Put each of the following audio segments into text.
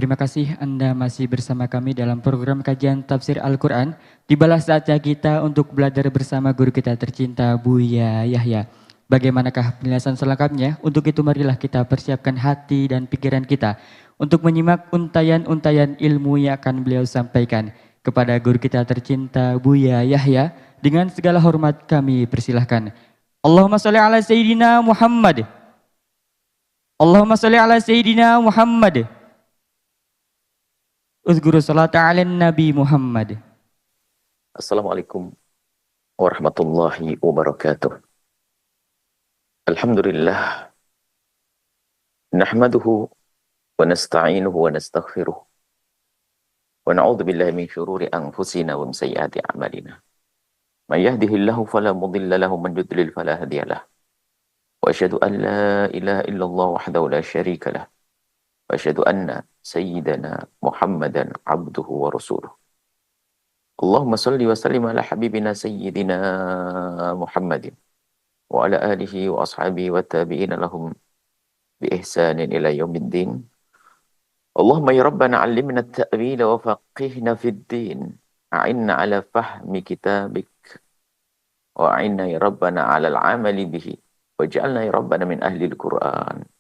Terima kasih Anda masih bersama kami dalam program kajian tafsir Al-Quran. Tibalah saatnya kita untuk belajar bersama guru kita tercinta Buya Yahya. Bagaimanakah penjelasan selengkapnya? Untuk itu marilah kita persiapkan hati dan pikiran kita untuk menyimak untayan-untayan ilmu yang akan beliau sampaikan kepada guru kita tercinta Buya Yahya. Dengan segala hormat kami persilahkan. Allahumma sholli ala Sayyidina Muhammad. Allahumma sholli ala Sayyidina Muhammad. Uzguru salat ala Nabi Muhammad. Assalamualaikum warahmatullahi wabarakatuh. Alhamdulillah. Nahmaduhu wa nasta'inuhu wa nastaghfiruh. Wa na'udzu billahi min syururi anfusina wa min sayyiati a'malina. May yahdihillahu fala mudilla lahu man yudlil fala hadiyalah. Wa asyhadu an la ilaha illallah wahdahu la syarika lah. Wa asyhadu anna sayyidana Muhammadan abduhu wa rasuluh. Allahumma salli wa sallim ala habibina sayyidina Muhammadin wa ala alihi wa ashabihi wa tabi'ina lahum bi ihsanin ila yaumiddin. Allahumma ya rabbana 'allimna at-ta'wil wa faqihna fid din. A'inna ala fahmi kitabik wa a'inna ya rabbana 'ala al-'amali bihi waj'alna ya rabbana min ahli al-Qur'an.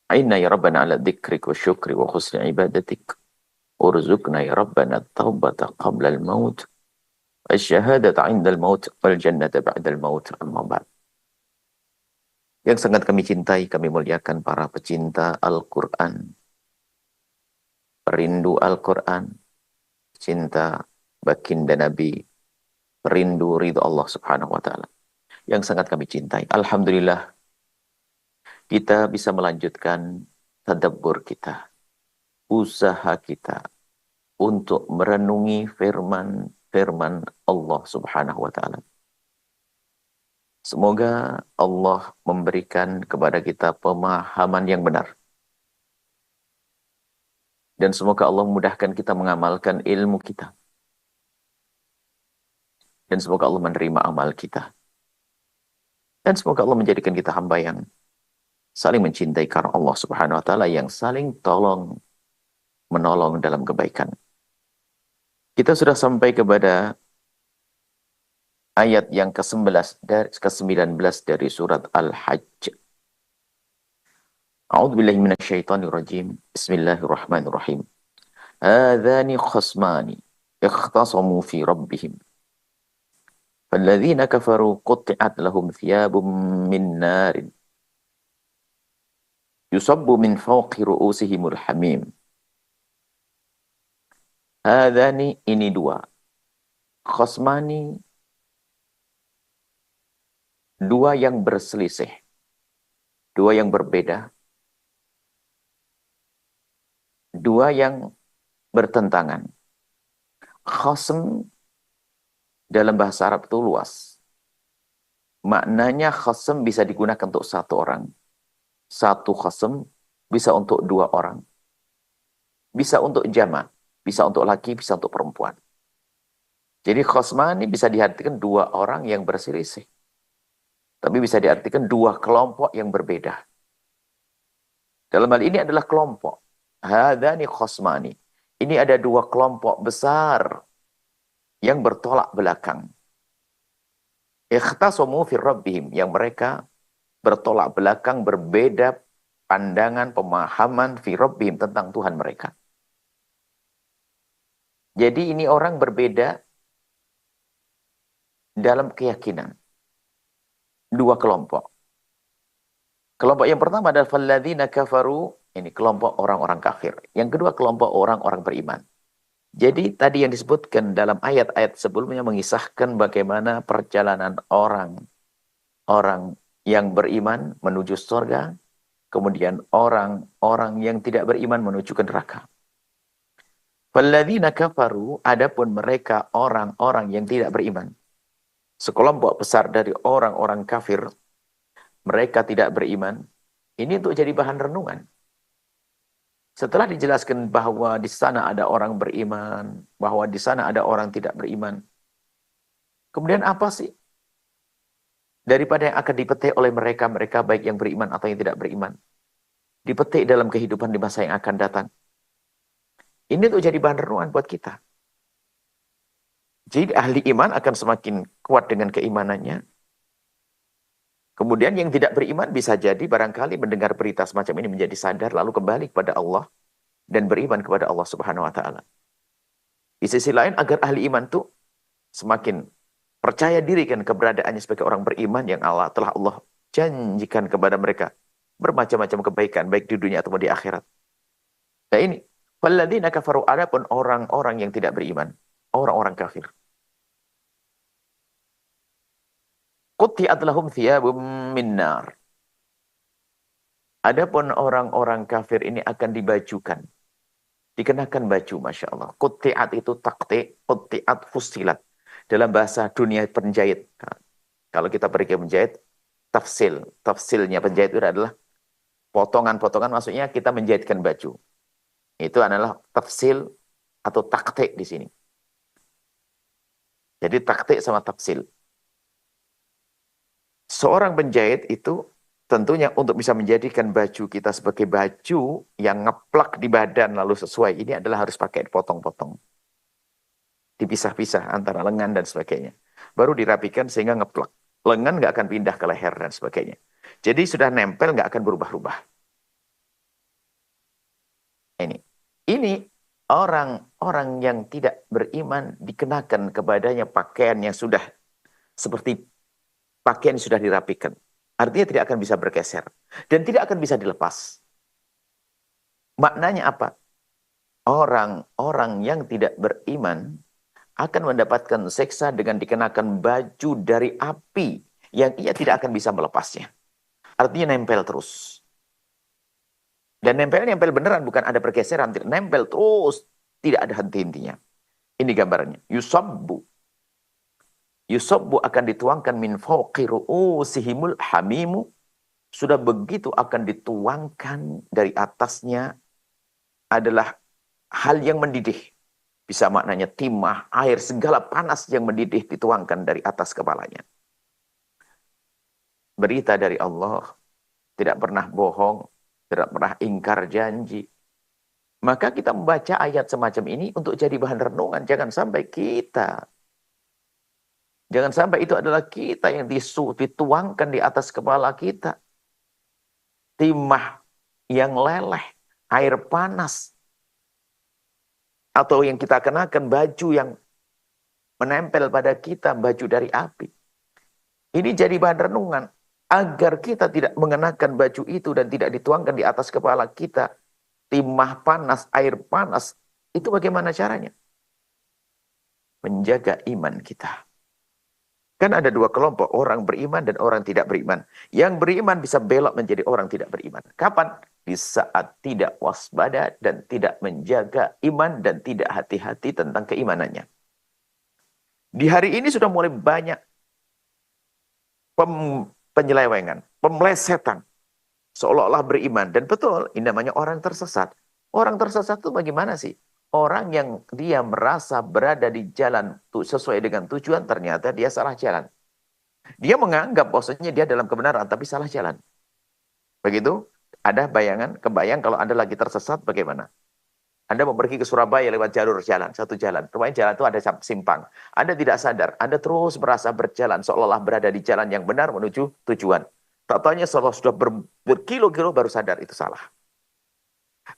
A'inna ya rabbana 'ala dzikrik wa syukri wa husni ibadatik. Urzuqna ya rabbana at-taubata qabla al-maut wasyahadata 'inda al-maut wal jannata ba'da al-maut. Amma ba'd. Yang sangat kami cintai, kami muliakan para pecinta Al-Qur'an, perindu Al-Qur'an, cinta baginda Nabi, perindu ridho Allah Subhanahu wa taala. Yang sangat kami cintai. Alhamdulillah kita bisa melanjutkan tadabbur kita, usaha kita untuk merenungi firman Allah Subhanahu wa taala. Semoga Allah memberikan kepada kita pemahaman yang benar. Dan semoga Allah memudahkan kita mengamalkan ilmu kita. Dan semoga Allah menerima amal kita. Dan semoga Allah menjadikan kita hamba yang saling mencintai karena Allah Subhanahu wa taala, yang saling tolong menolong dalam kebaikan. Kita sudah sampai kepada ayat yang ke-19 dari surat Al-Hajj. A'udzubillahi minasyaitonir rajim. Bismillahirrahmanirrahim. Hadzani khasmani ikhtasamu fi rabbihim. Falladzina kafaru qutti'at lahum thiyabun min narin yusabbu min fawqi ru'usihimul hamim. Hadzani, ini dua. Khasmani, dua yang berselisih, dua yang berbeda, dua yang bertentangan. Khasm dalam bahasa Arab itu luas. Maknanya khasm bisa digunakan untuk satu orang. Satu khasm bisa untuk dua orang. Bisa untuk jama', bisa untuk laki, bisa untuk perempuan. Jadi khasmani bisa diartikan dua orang yang berselisih. Tapi bisa diartikan dua kelompok yang berbeda. Dalam hal ini adalah kelompok. Hadzani khasmani. Ini ada dua kelompok besar yang bertolak belakang. Ikhtasamu fi rabbihim, yang mereka bertolak belakang, berbeda pandangan, pemahaman fi rabbihim, tentang Tuhan mereka. Jadi ini orang berbeda dalam keyakinan. Dua kelompok. Kelompok yang pertama adalah falladzina kafaru, ini kelompok orang-orang kafir. Yang kedua kelompok orang-orang beriman. Jadi tadi yang disebutkan dalam ayat-ayat sebelumnya mengisahkan bagaimana perjalanan orang yang beriman menuju surga, kemudian orang-orang yang tidak beriman menuju ke neraka. Falladzina kafaru, adapun mereka orang-orang yang tidak beriman, sekelompok besar dari orang-orang kafir, mereka tidak beriman. Ini untuk jadi bahan renungan. Setelah dijelaskan bahwa di sana ada orang beriman, bahwa di sana ada orang tidak beriman, kemudian apa sih daripada yang akan dipetik oleh mereka baik yang beriman atau yang tidak beriman? dipetik dalam kehidupan di masa yang akan datang. Ini tuh jadi bahan renungan buat kita. Jadi ahli iman akan semakin kuat dengan keimanannya. Kemudian yang tidak beriman bisa jadi barangkali mendengar berita semacam ini menjadi sadar lalu kembali kepada Allah dan beriman kepada Allah Subhanahu wa taala. Di sisi lain agar ahli iman tuh semakin percaya diri kan keberadaannya sebagai orang beriman yang telah Allah janjikan kepada mereka bermacam-macam kebaikan baik di dunia ataupun di akhirat. Nah ini, walladzina kafaru, adapun orang-orang yang tidak beriman, orang-orang kafir. Qutti'at lahum thiyabum min nar. Adapun orang-orang kafir ini akan dibajukan, dikenakan baju, Masya Allah. Qutti'at itu takti, qutti'at fusilat. Dalam bahasa dunia penjahit. Kalau kita pergi ke penjahit, tafsil. Tafsilnya penjahit itu adalah potongan-potongan, maksudnya kita menjahitkan baju. Itu adalah tafsil atau taktik di sini. Jadi taktik sama tafsil. Seorang penjahit itu tentunya untuk bisa menjadikan baju kita sebagai baju yang ngeplak di badan lalu sesuai, ini adalah harus pakai potong-potong. Dipisah-pisah antara lengan dan sebagainya. Baru dirapikan sehingga ngeplak. Lengan nggak akan pindah ke leher dan sebagainya. Jadi sudah nempel nggak akan berubah-ubah. Ini orang-orang yang tidak beriman dikenakan kepadanya pakaian yang sudah seperti pakaian yang sudah dirapikan. Artinya tidak akan bisa bergeser. Dan tidak akan bisa dilepas. Maknanya apa? Orang-orang yang tidak beriman akan mendapatkan siksa dengan dikenakan baju dari api yang ia tidak akan bisa melepasnya. Artinya nempel terus. Dan nempel beneran, bukan ada pergeseran. Nempel terus. Tidak ada henti-hentinya. Ini gambarannya. Yusabbu akan dituangkan min fawqi ru'usihimul hamimu. Sudah begitu akan dituangkan dari atasnya adalah hal yang mendidih. Bisa maknanya timah, air, segala panas yang mendidih dituangkan dari atas kepalanya. Berita dari Allah, tidak pernah bohong, tidak pernah ingkar janji. Maka kita membaca ayat semacam ini untuk jadi bahan renungan. Jangan sampai itu adalah kita yang dituangkan di atas kepala kita. Timah yang leleh, air panas. Atau yang kita kenakan baju yang menempel pada kita, baju dari api. Ini jadi bahan renungan. Agar kita tidak mengenakan baju itu dan tidak dituangkan di atas kepala kita. Timah panas, air panas. Itu bagaimana caranya? Menjaga iman kita. Kan ada dua kelompok, orang beriman dan orang tidak beriman. Yang beriman bisa belok menjadi orang tidak beriman. Kapan? Di saat tidak waspada dan tidak menjaga iman dan tidak hati-hati tentang keimanannya. Di hari ini sudah mulai banyak penyelewengan, pemelesetan. Seolah-olah beriman. Dan betul, ini namanya orang tersesat. Orang tersesat itu bagaimana sih? Orang yang dia merasa berada di jalan sesuai dengan tujuan, ternyata dia salah jalan. Dia menganggap bahwasanya dia dalam kebenaran, tapi salah jalan. Begitu? Ada kebayang kalau Anda lagi tersesat bagaimana? Anda mau pergi ke Surabaya lewat jalur jalan, satu jalan. Rupanya jalan itu ada simpang. Anda tidak sadar, Anda terus merasa berjalan, seolah-olah berada di jalan yang benar menuju tujuan. Tak tanya seolah sudah berkilo-kilo baru sadar itu salah.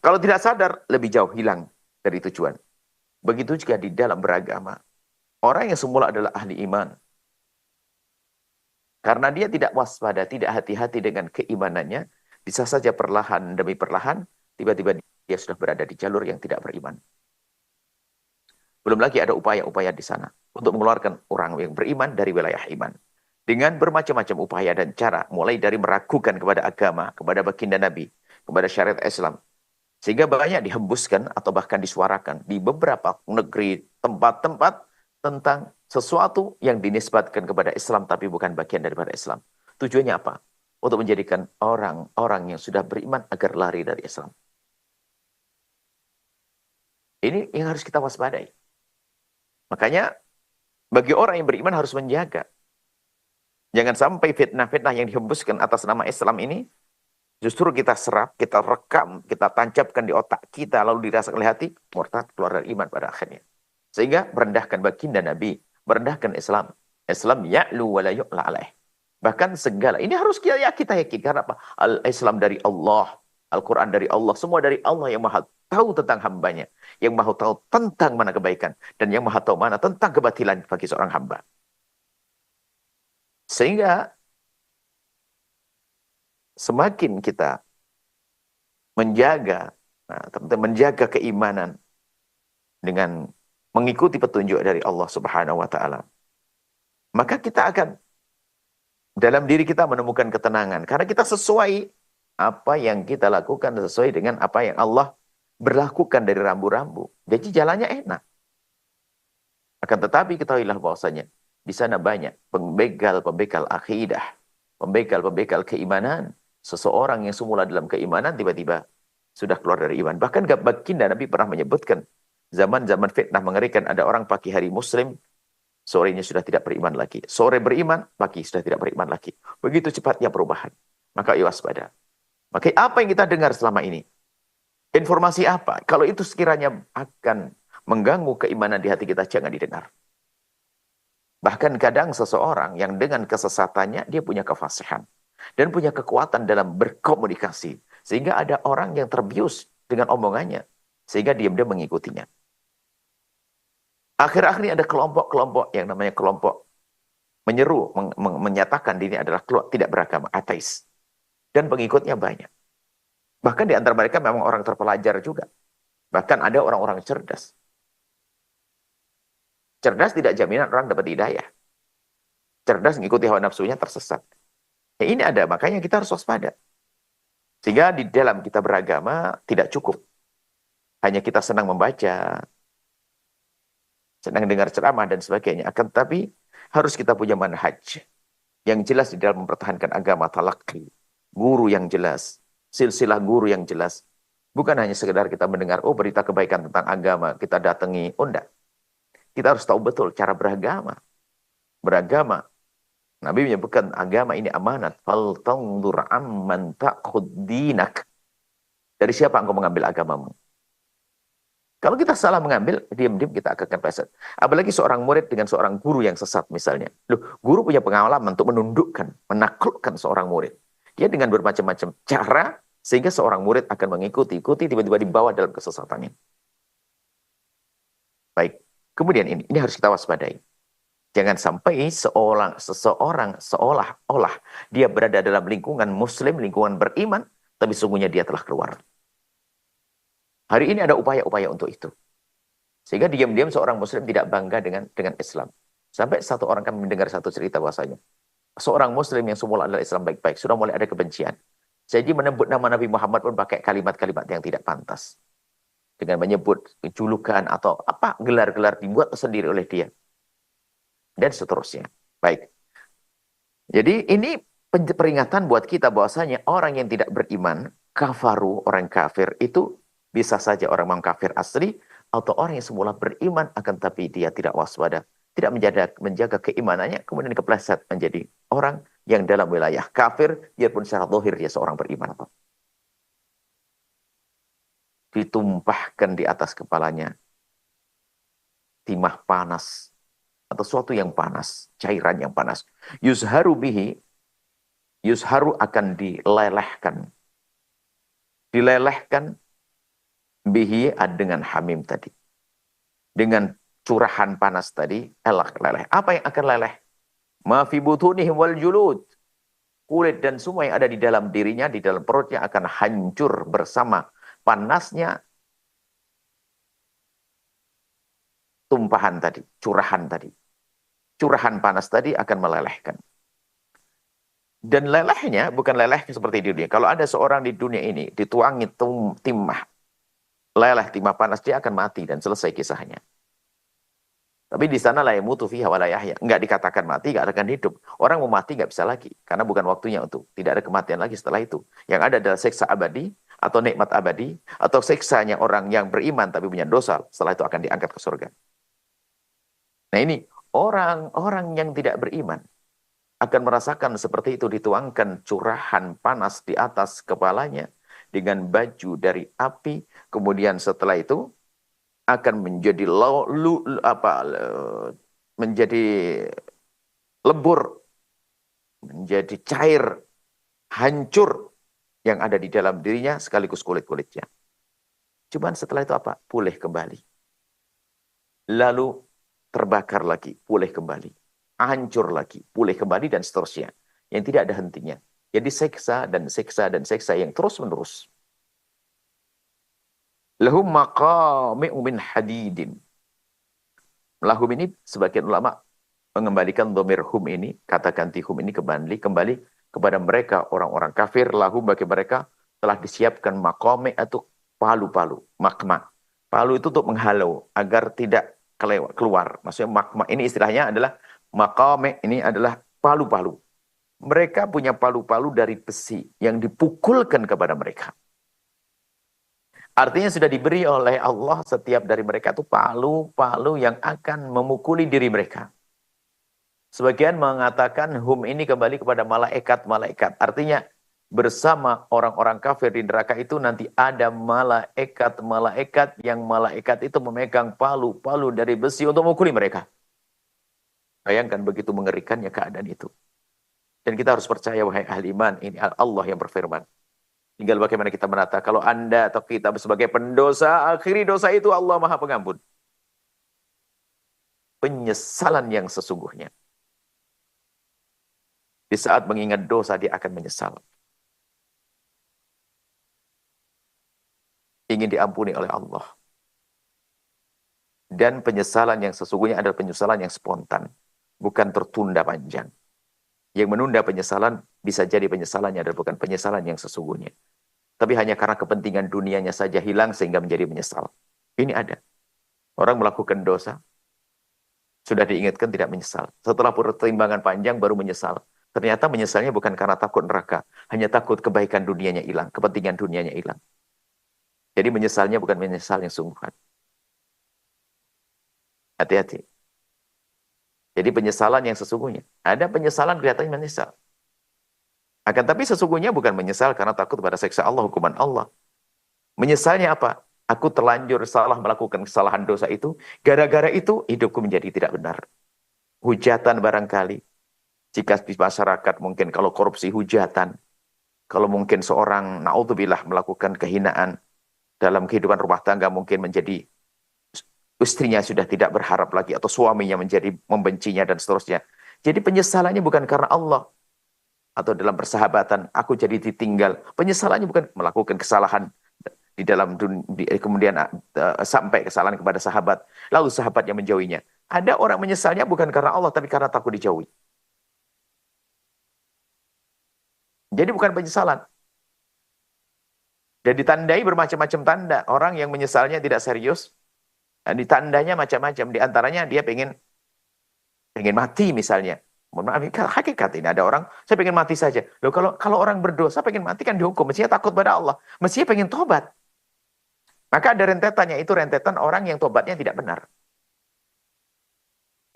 Kalau tidak sadar, lebih jauh hilang dari tujuan. Begitu juga di dalam beragama. Orang yang semula adalah ahli iman. Karena dia tidak waspada, tidak hati-hati dengan keimanannya, bisa saja perlahan demi perlahan, tiba-tiba dia sudah berada di jalur yang tidak beriman. Belum lagi ada upaya-upaya di sana untuk mengeluarkan orang yang beriman dari wilayah iman. Dengan bermacam-macam upaya dan cara, mulai dari meragukan kepada agama, kepada baginda Nabi, kepada syariat Islam. Sehingga banyak dihembuskan atau bahkan disuarakan di beberapa negeri, tempat-tempat tentang sesuatu yang dinisbatkan kepada Islam tapi bukan bagian daripada Islam. Tujuannya apa? Untuk menjadikan orang-orang yang sudah beriman agar lari dari Islam. Ini yang harus kita waspadai. Makanya bagi orang yang beriman harus menjaga. Jangan sampai fitnah-fitnah yang dihembuskan atas nama Islam ini Justru kita serap, kita rekam, kita tancapkan di otak kita, lalu dirasakan oleh hati, murtad keluar dari iman pada akhirnya. Sehingga merendahkan baginda Nabi, merendahkan Islam. Islam ya'lu wa la yu'la alaih. Bahkan segala, ini harus kita yakin. Karena apa? Al-Islam dari Allah, Al-Quran dari Allah, semua dari Allah yang maha tahu tentang hambanya. Yang maha tahu tentang mana kebaikan. Dan yang maha tahu mana tentang kebatilan bagi seorang hamba. Sehingga semakin kita menjaga, menjaga keimanan dengan mengikuti petunjuk dari Allah Subhanahu wa taala, maka kita akan dalam diri kita menemukan ketenangan karena kita sesuai apa yang kita lakukan sesuai dengan apa yang Allah berlakukan dari rambu-rambu. Jadi jalannya enak. Akan tetapi ketahuilah bahwasanya di sana banyak pembegal-pembegal akidah, pembegal-pembegal keimanan. Seseorang yang semula dalam keimanan tiba-tiba sudah keluar dari iman. Bahkan baginda Nabi pernah menyebutkan zaman-zaman fitnah mengerikan ada orang pagi hari muslim, sorenya sudah tidak beriman lagi. Sore beriman, pagi sudah tidak beriman lagi. Begitu cepatnya perubahan. Maka waspada. Maka apa yang kita dengar selama ini? Informasi apa? Kalau itu sekiranya akan mengganggu keimanan di hati kita, jangan didengar. Bahkan kadang seseorang yang dengan kesesatannya, dia punya kefasihan. Dan punya kekuatan dalam berkomunikasi. Sehingga ada orang yang terbius dengan omongannya. Sehingga diam-diam mengikutinya. Akhir-akhir ini ada kelompok-kelompok yang namanya kelompok menyeru, menyatakan diri adalah tidak beragama, ateis. Dan pengikutnya banyak. Bahkan di antara mereka memang orang terpelajar juga. Bahkan ada orang-orang cerdas. Cerdas tidak jaminan orang dapat hidayah. Cerdas mengikuti hawa nafsunya tersesat. Ya, ini ada, makanya kita harus waspada. Sehingga di dalam kita beragama tidak cukup. Hanya kita senang membaca, senang dengar ceramah dan sebagainya. Akan tetapi harus kita punya manhaj yang jelas di dalam mempertahankan agama, talaqi, guru yang jelas, silsilah guru yang jelas. Bukan hanya sekedar kita mendengar, oh berita kebaikan tentang agama, kita datangi. Oh enggak. Kita harus tahu betul cara beragama. Beragama. Nabi menyebutkan agama ini amanat. Fal tanzur amman ta'khud dinak. Dari siapa engkau mengambil agamamu? Kalau kita salah mengambil, diam-diam kita akan kepleset. Apalagi seorang murid dengan seorang guru yang sesat misalnya. Loh, guru punya pengalaman untuk menundukkan, menaklukkan seorang murid. Dia dengan bermacam-macam cara, sehingga seorang murid akan mengikuti, tiba-tiba dibawa dalam kesesatannya. Baik, kemudian ini harus kita waspadai. Jangan sampai seseorang seolah-olah dia berada dalam lingkungan muslim, lingkungan beriman, tapi sungguhnya dia telah keluar. Hari ini ada upaya-upaya untuk itu. Sehingga diam-diam seorang muslim tidak bangga dengan Islam. Sampai satu orang kami mendengar satu cerita bahwasanya seorang muslim yang semula adalah Islam baik-baik, sudah mulai ada kebencian. Jadi menyebut nama Nabi Muhammad pun pakai kalimat-kalimat yang tidak pantas. Dengan menyebut julukan atau apa gelar-gelar dibuat sendiri oleh dia. Dan seterusnya. Baik. Jadi ini peringatan buat kita bahwasanya orang yang tidak beriman, kafaru, orang kafir itu bisa saja orang kafir asli atau orang yang semula beriman akan tapi dia tidak waspada, tidak menjaga keimanannya, kemudian kepleset menjadi orang yang dalam wilayah kafir, biarpun secara zahir dia seorang beriman. Ditumpahkan di atas kepalanya timah panas atau suatu yang panas, cairan yang panas. Yuzharu bihi, yuzharu akan dilelehkan. Dilelehkan bihi dengan hamim tadi. Dengan curahan panas tadi, leleh. Apa yang akan leleh? Ma fi butunihim wal julud. Kulit dan semua yang ada di dalam dirinya, di dalam perutnya akan hancur bersama panasnya tumpahan tadi, curahan tadi. Curahan panas tadi akan melelehkan. Dan lelehnya bukan leleh seperti di dunia. Kalau ada seorang di dunia ini dituangi timah, leleh timah panas, dia akan mati dan selesai kisahnya. Tapi di sana la yamutu fiha wa la yahya. Enggak dikatakan mati, enggak akan hidup. Orang mau mati enggak bisa lagi karena bukan waktunya untuk. Tidak ada kematian lagi setelah itu. Yang ada adalah siksa abadi atau nikmat abadi atau siksanya orang yang beriman tapi punya dosa, setelah itu akan diangkat ke surga. Nah ini orang-orang yang tidak beriman. akan merasakan seperti itu dituangkan curahan panas di atas kepalanya dengan baju dari api. Kemudian setelah itu akan menjadi menjadi lebur, menjadi cair, hancur yang ada di dalam dirinya sekaligus kulit-kulitnya. Cuman setelah itu apa? Pulih kembali. Lalu terbakar lagi, pulih kembali. Hancur lagi, pulih kembali dan seterusnya. Yang tidak ada hentinya. Jadi seksa dan seksa dan seksa yang terus-menerus. Lahum maqami'u min hadidin. Lahum ini sebagian ulama mengembalikan dhamir hum ini, kata ganti hum ini kembali kepada mereka orang-orang kafir. Lahum bagi mereka telah disiapkan maqami' atau palu-palu, makma. Palu itu untuk menghalau agar tidak keluar. Maksudnya makma ini istilahnya adalah maqami' ini adalah palu-palu. Mereka punya palu-palu dari besi yang dipukulkan kepada mereka. Artinya sudah diberi oleh Allah setiap dari mereka itu palu-palu yang akan memukuli diri mereka. Sebagian mengatakan hum ini kembali kepada malaikat-malaikat. Artinya bersama orang-orang kafir di neraka itu nanti ada malaikat-malaikat yang malaikat itu memegang palu-palu dari besi untuk memukuli mereka. Bayangkan begitu mengerikannya keadaan itu. Dan kita harus percaya wahai ahli iman, ini Allah yang berfirman. Tinggal bagaimana kita menata. Kalau Anda atau kita sebagai pendosa, akhiri dosa itu Allah Maha Pengampun. Penyesalan yang sesungguhnya. Di saat mengingat dosa, dia akan menyesal. Ingin diampuni oleh Allah. Dan penyesalan yang sesungguhnya adalah penyesalan yang spontan. Bukan tertunda panjang. Yang menunda penyesalan, bisa jadi penyesalannya adalah bukan penyesalan yang sesungguhnya. Tapi hanya karena kepentingan dunianya saja hilang sehingga menjadi menyesal. Ini ada. Orang melakukan dosa, sudah diingatkan tidak menyesal. Setelah pertimbangan panjang baru menyesal. Ternyata menyesalnya bukan karena takut neraka. Hanya takut kebaikan dunianya hilang. Kepentingan dunianya hilang. Jadi menyesalnya bukan menyesal yang sungguhan. Hati-hati. Jadi penyesalan yang sesungguhnya. Ada penyesalan kelihatannya menyesal. Akan tapi sesungguhnya bukan menyesal karena takut pada siksa Allah, hukuman Allah. Menyesalnya apa? Aku terlanjur salah melakukan kesalahan dosa itu. Gara-gara itu hidupku menjadi tidak benar. Hujatan barangkali. Jika di masyarakat mungkin kalau korupsi hujatan. Kalau mungkin seorang na'udzubillah melakukan kehinaan. Dalam kehidupan rumah tangga mungkin menjadi istrinya sudah tidak berharap lagi. Atau suaminya menjadi membencinya dan seterusnya. Jadi penyesalannya bukan karena Allah. Atau dalam persahabatan, aku jadi ditinggal. Penyesalannya bukan melakukan kesalahan di dalam dunia, kemudian sampai kesalahan kepada sahabat. Lalu sahabat yang menjauhinya. Ada orang menyesalnya bukan karena Allah, tapi karena takut dijauhi. Jadi bukan penyesalan. Dan ditandai bermacam-macam tanda. Orang yang menyesalnya tidak serius. Dan ditandanya macam-macam. Di antaranya dia pengen mati misalnya. Mohon maaf, hakikat ini ada orang, saya pengen mati saja. Loh, kalau orang berdosa pengen mati kan dihukum, mestinya takut pada Allah, mestinya pengen tobat. Maka ada rentetannya, itu rentetan orang yang tobatnya tidak benar.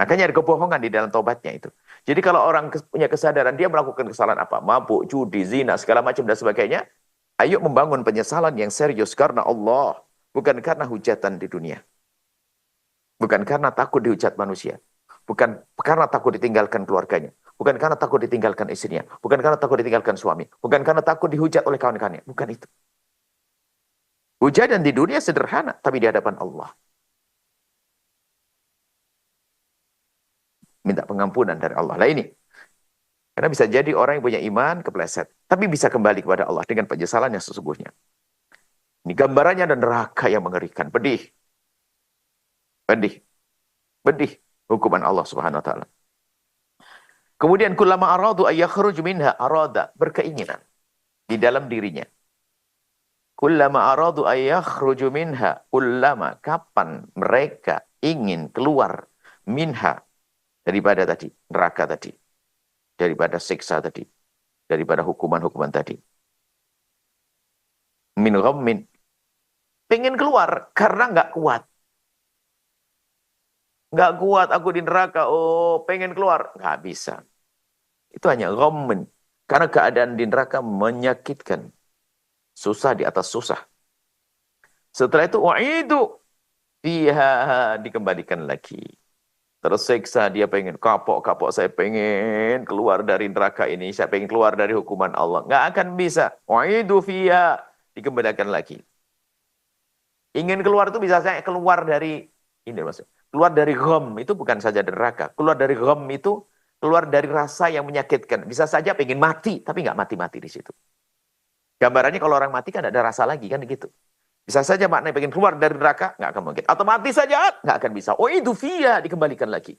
Makanya ada kebohongan di dalam tobatnya itu. Jadi kalau orang punya kesadaran, dia melakukan kesalahan apa? Mabuk, judi, zina, segala macam dan sebagainya. Ayo membangun penyesalan yang serius karena Allah. Bukan karena hujatan di dunia. Bukan karena takut dihujat manusia. Bukan karena takut ditinggalkan keluarganya. Bukan karena takut ditinggalkan istrinya. Bukan karena takut ditinggalkan suami. Bukan karena takut dihujat oleh kawan-kawannya. Bukan itu. Hujatan di dunia sederhana, tapi di hadapan Allah. Minta pengampunan dari Allah. Lah ini. Karena bisa jadi orang yang punya iman kepleset. Tapi bisa kembali kepada Allah dengan penyesalan yang sesungguhnya. Ini gambarannya ada neraka yang mengerikan. Pedih. Pedih. Pedih. Hukuman Allah subhanahu wa ta'ala. Kemudian kullama aradu ayyakhruj minha arada. Berkeinginan. Di dalam dirinya. Kullama aradu ayyakhruj minha. Kullama kapan mereka ingin keluar minha. Daripada tadi. Neraka tadi. Daripada siksa tadi. Daripada hukuman-hukuman tadi. Min ghammin. Pengen keluar karena nggak kuat. Nggak kuat aku di neraka. Oh, pengen keluar. Nggak bisa. Itu hanya ghammen. Karena keadaan di neraka menyakitkan. Susah di atas susah. Setelah itu, wa'idu fiha, dikembalikan lagi. Tersiksa, dia pengen kapok, saya pengen keluar dari neraka ini, saya pengen keluar dari hukuman Allah. Nggak akan bisa. Wa'idu fiha, dikembalikan lagi. Ingin keluar itu bisa saya keluar dari, ini maksud, keluar dari gham, itu bukan saja neraka. Keluar dari gham itu, keluar dari rasa yang menyakitkan. Bisa saja pengen mati, tapi nggak mati-mati di situ. Gambarannya kalau orang mati kan ada rasa lagi, kan gitu. Bisa saja maknanya pengen keluar dari neraka, nggak akan mungkin. Atau mati saja, nggak akan bisa. Oh itu via, dikembalikan lagi.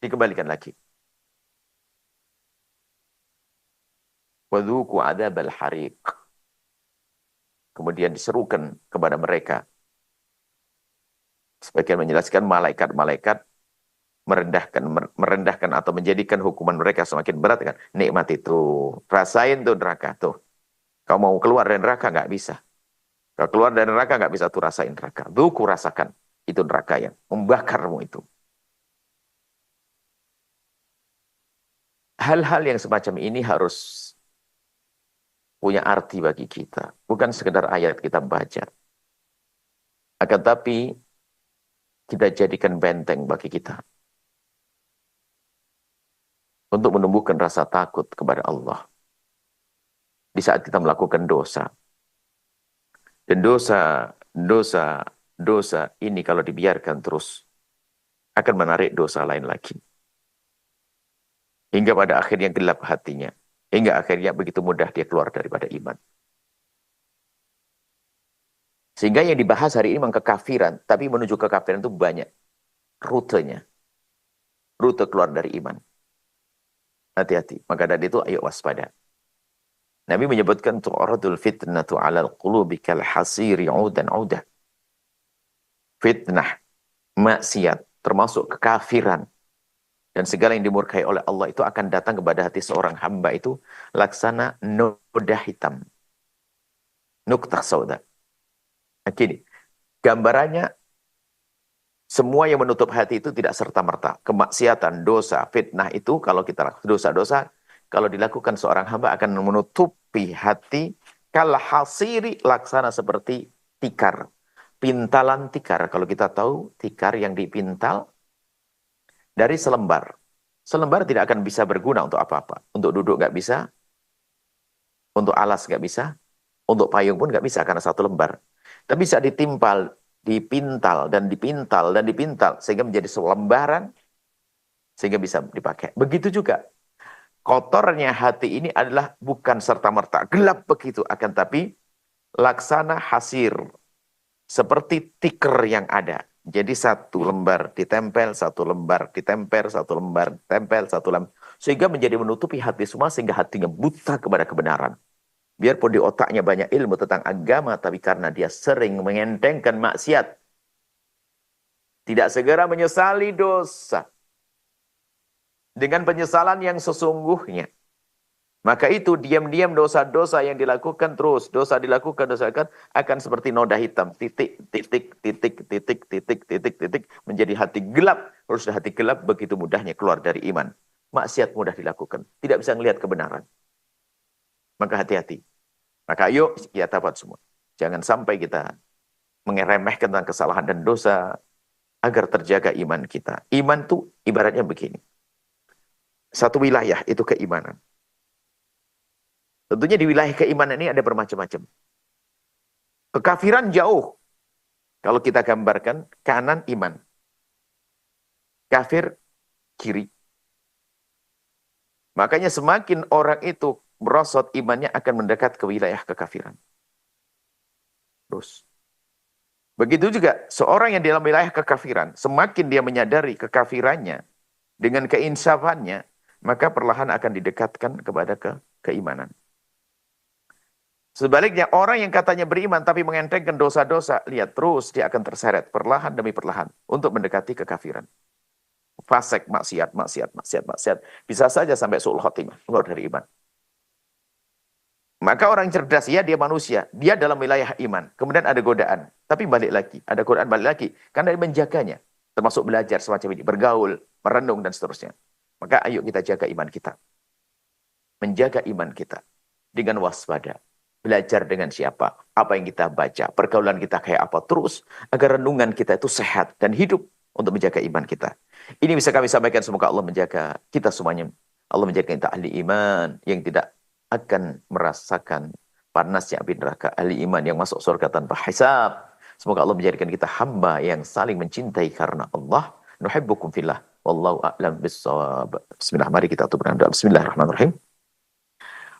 Dikembalikan lagi. Wadhuku adabal hariq. Kemudian diserukan kepada mereka. Sebagian menjelaskan malaikat-malaikat merendahkan atau menjadikan hukuman mereka semakin berat kan. Nikmat itu. Rasain tuh neraka tuh. Kau mau keluar dari neraka nggak bisa. Kalau keluar dari neraka nggak bisa tuh rasain neraka. Duku rasakan. Itu neraka yang membakarmu itu. Hal-hal yang semacam ini harus punya arti bagi kita. Bukan sekedar ayat kita baca. Akan tapi kita jadikan benteng bagi kita. Untuk menumbuhkan rasa takut kepada Allah. Di saat kita melakukan dosa. Dan dosa ini kalau dibiarkan terus akan menarik dosa lain lagi. Hingga pada akhirnya gelap hatinya. Hingga akhirnya begitu mudah dia keluar daripada iman. Sehingga yang dibahas hari ini memang kekafiran. Tapi menuju kekafiran itu banyak rutenya. Rute keluar dari iman. Hati-hati. Maka dari itu ayo waspada. Nabi menyebutkan tu'radul fitnatu 'alal qulubi kal hasiri 'udan 'udah. Fitnah, maksiat, termasuk kekafiran dan segala yang dimurkai oleh Allah itu akan datang kepada hati seorang hamba itu laksana noda hitam. Nuktah sauda. Gini, gambarannya semua yang menutup hati itu tidak serta-merta. Kemaksiatan, dosa, fitnah itu kalau kita dosa-dosa kalau dilakukan seorang hamba akan menutupi hati kal hasiri laksana seperti tikar. Pintalan tikar. Kalau kita tahu tikar yang dipintal dari selembar. Selembar tidak akan bisa berguna untuk apa-apa. Untuk duduk nggak bisa. Untuk alas nggak bisa. Untuk payung pun nggak bisa karena satu lembar. Tapi bisa ditimpal, dipintal, dan dipintal, dan dipintal. Sehingga menjadi selembaran. Sehingga bisa dipakai. Begitu juga. Kotornya hati ini adalah bukan serta-merta gelap begitu, akan tapi laksana hasir seperti tikar yang ada. Jadi satu lembar ditempel, satu lembar ditempel, satu lembar ditempel, satu lembar sehingga menjadi menutupi hati semua sehingga hatinya buta kepada kebenaran. Biarpun di otaknya banyak ilmu tentang agama, tapi karena dia sering mengentengkan maksiat, tidak segera menyesali dosa. Dengan penyesalan yang sesungguhnya. Maka itu diam-diam dosa-dosa yang dilakukan terus. Dosa dilakukan akan seperti noda hitam. Titik, titik, titik, titik, titik, titik, titik. Menjadi hati gelap. Kalau sudah hati gelap, begitu mudahnya keluar dari iman. Maksiat mudah dilakukan. Tidak bisa melihat kebenaran. Maka hati-hati. Maka ayo kita dapat semua. Jangan sampai kita mengeremehkan tentang kesalahan dan dosa. Agar terjaga iman kita. Iman itu ibaratnya begini. Satu wilayah itu keimanan. Tentunya di wilayah keimanan ini ada bermacam-macam. Kekafiran jauh. Kalau kita gambarkan kanan iman. Kafir kiri. Makanya semakin orang itu merosot imannya akan mendekat ke wilayah kekafiran. Terus. Begitu juga seorang yang dalam wilayah kekafiran. Semakin dia menyadari kekafirannya. Dengan keinsafannya. Maka perlahan akan didekatkan kepada keimanan. Sebaliknya orang yang katanya beriman tapi mengentengkan dosa-dosa, lihat terus dia akan terseret perlahan demi perlahan untuk mendekati kekafiran. Fasik, maksiat. Bisa saja sampai su'ul khotimah, keluar dari iman. Maka orang cerdas, ya dia manusia, dia dalam wilayah iman. Kemudian ada godaan, tapi balik lagi. Ada godaan balik lagi, karena dia menjaganya. Termasuk belajar semacam ini, bergaul. merenung dan seterusnya. Maka ayo kita jaga iman kita. Menjaga iman kita dengan waspada. Belajar dengan siapa, apa yang kita baca, pergaulan kita kayak apa. Terus agar renungan kita itu sehat dan hidup untuk menjaga iman kita. Ini bisa kami sampaikan, semoga Allah menjaga kita semuanya. Allah menjadikan kita ahli iman yang tidak akan merasakan panasnya api neraka. Ahli iman yang masuk surga tanpa hisab. Semoga Allah menjadikan kita hamba yang saling mencintai karena Allah. Nuhibbukum fillah. Wallahu a'lam bissawab. Bismillah, mari kita tutup dengan doa. Bismillahirrahmanirrahim.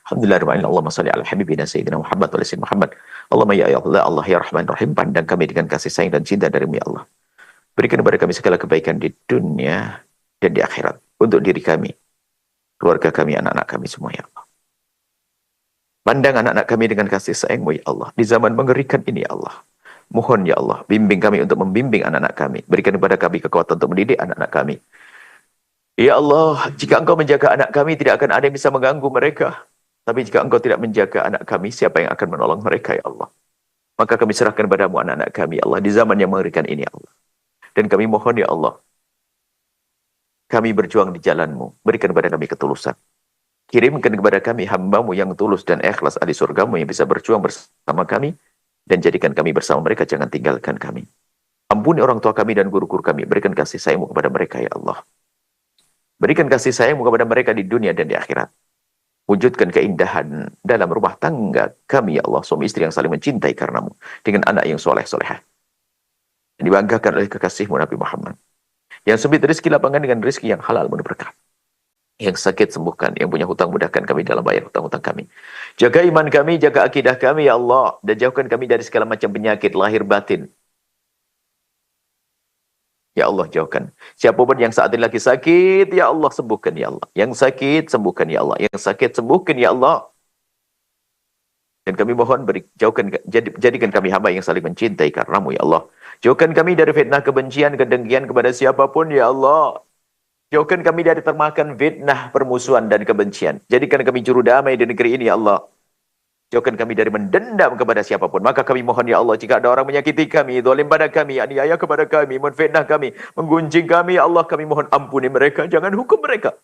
Alhamdulillahirrahmanirrahim. Allahumma salli ala habibina sayyidina Muhammad wa ala Muhammad. Allahumma ya Allah, Allah ya Rahman Rahim. Pandang kami dengan kasih sayang dan cinta darimu ya Allah. Berikan kepada kami segala kebaikan di dunia dan di akhirat. Untuk diri kami, keluarga kami, anak-anak kami semua ya Allah. Pandang anak-anak kami dengan kasih sayangmu ya Allah. Di zaman mengerikan ini ya Allah. Mohon ya Allah, bimbing kami untuk membimbing anak-anak kami. Berikan kepada kami kekuatan untuk mendidik anak-anak kami. Ya Allah, jika Engkau menjaga anak kami, tidak akan ada yang bisa mengganggu mereka. Tapi jika Engkau tidak menjaga anak kami, siapa yang akan menolong mereka ya Allah? Maka kami serahkan padamu anak-anak kami ya Allah. Di zaman yang mengerikan ini ya Allah. Dan kami mohon ya Allah. Kami berjuang di jalan-Mu. Berikan kepada kami ketulusan. Kirimkan kepada kami hamba-Mu yang tulus dan ikhlas ahli surga-Mu yang bisa berjuang bersama kami. Dan jadikan kami bersama mereka, jangan tinggalkan kami. Ampuni orang tua kami dan guru-guru kami. Berikan kasih sayang-Mu kepada mereka ya Allah. Berikan kasih sayang-Mu kepada mereka di dunia dan di akhirat. Wujudkan keindahan dalam rumah tangga kami ya Allah. Suami istri yang saling mencintai karenamu. Dengan anak yang soleh-solehah. Yang dibanggakan oleh kekasih-Mu Nabi Muhammad. Yang sempit rezeki lapangan dengan rezeki yang halal penuh berkah. Yang sakit sembuhkan. Yang punya hutang mudahkan kami dalam bayar hutang-hutang kami. Jaga iman kami, jaga akidah kami ya Allah. Dan jauhkan kami dari segala macam penyakit lahir batin. Ya Allah, jauhkan. Siapapun yang saat ini lagi sakit, ya Allah, sembuhkan ya Allah. Yang sakit, sembuhkan ya Allah. Yang sakit, sembuhkan ya Allah. Dan kami mohon, jadikan kami hamba yang saling mencintai karenamu ya Allah. Jauhkan kami dari fitnah kebencian, kedengkian kepada siapapun ya Allah. Jauhkan kami dari termakan fitnah, permusuhan, dan kebencian. Jadikan kami juru damai di negeri ini ya Allah. Jauhkan kami dari mendendam kepada siapapun. Maka kami mohon ya Allah, jika ada orang menyakiti kami, zalim pada kami, aniaya kepada kami, menfitnah kami, menggunjing kami, ya Allah, kami mohon ampuni mereka, jangan hukum mereka.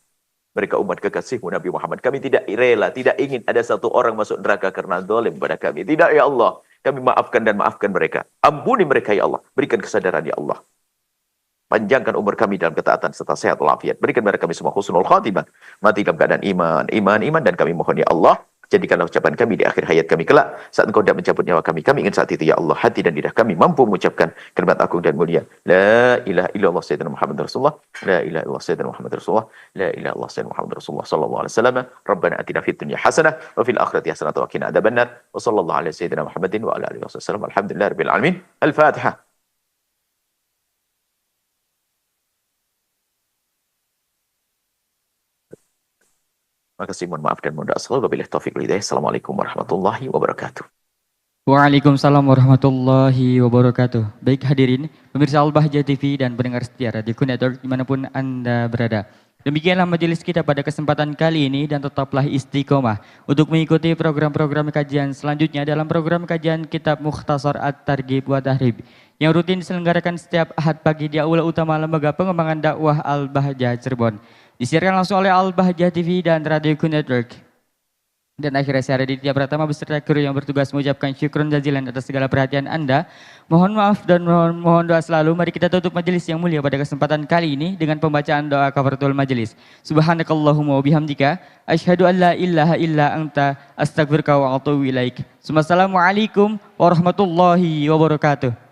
Mereka umat kekasih-Mu Nabi Muhammad. Kami tidak rela, tidak ingin ada satu orang masuk neraka karena zalim pada kami. Tidak ya Allah, kami maafkan dan maafkan mereka. Ampuni mereka ya Allah, berikan kesadaran ya Allah. Panjangkan umur kami dalam ketaatan serta sehat walafiat. Berikan kepada kami semua husnul khatimah. Mati dalam keadaan iman. Dan kami mohon ya Allah, jadikanlah ucapan kami di akhir hayat kami kelak. Saat Engkau hendak mencabut nyawa kami. Kami ingin saat itu ya Allah, hati dan lidah kami mampu mengucapkan kalimat agung dan mulia. La ilaha illallah sayyidina Muhammad Rasulullah. La ilaha illallah sayyidina Muhammad Rasulullah. La ilaha illallah sayyidina Muhammad Rasulullah sallallahu alaihi wasallam. Rabbana atina fid dunya hasanah wa fil akhirati hasanah wa qina adzabannar. Wa sallallahu ala sayyidina Muhammadin wa ala alihi wasallam. Alhamdulillahirabbil alamin. Al-Fatihah. Makasih, mohon maaf dan mohon doa selalu. Wabillahi taufiq wal hidayah. Assalamualaikum warahmatullahi wabarakatuh. Waalaikumsalam warahmatullahi wabarakatuh. Baik hadirin, pemirsa Al-Bahjah TV dan pendengar setia Radio Network dimanapun Anda berada. Demikianlah majelis kita pada kesempatan kali ini dan tetaplah istiqomah untuk mengikuti program-program kajian selanjutnya dalam program kajian Kitab Mukhtasar At-Targhib wa Tahrib yang rutin diselenggarakan setiap Ahad pagi di Aula Utama Lembaga Pengembangan Dakwah Al-Bahjah Cirebon. Disiarkan langsung oleh Al-Bahjah TV dan Radio Network. Dan akhirnya saya Raditya Pratama beserta kru yang bertugas mengucapkan syukron jazilan atas segala perhatian Anda. Mohon maaf dan mohon doa selalu. Mari kita tutup majelis yang mulia pada kesempatan kali ini dengan pembacaan doa kafaratul majelis. Subhanakallahumma wa bihamdika asyhadu an la ilaha illa anta astaghfiruka wa atubu ilaik. Wassalamualaikum warahmatullahi wabarakatuh.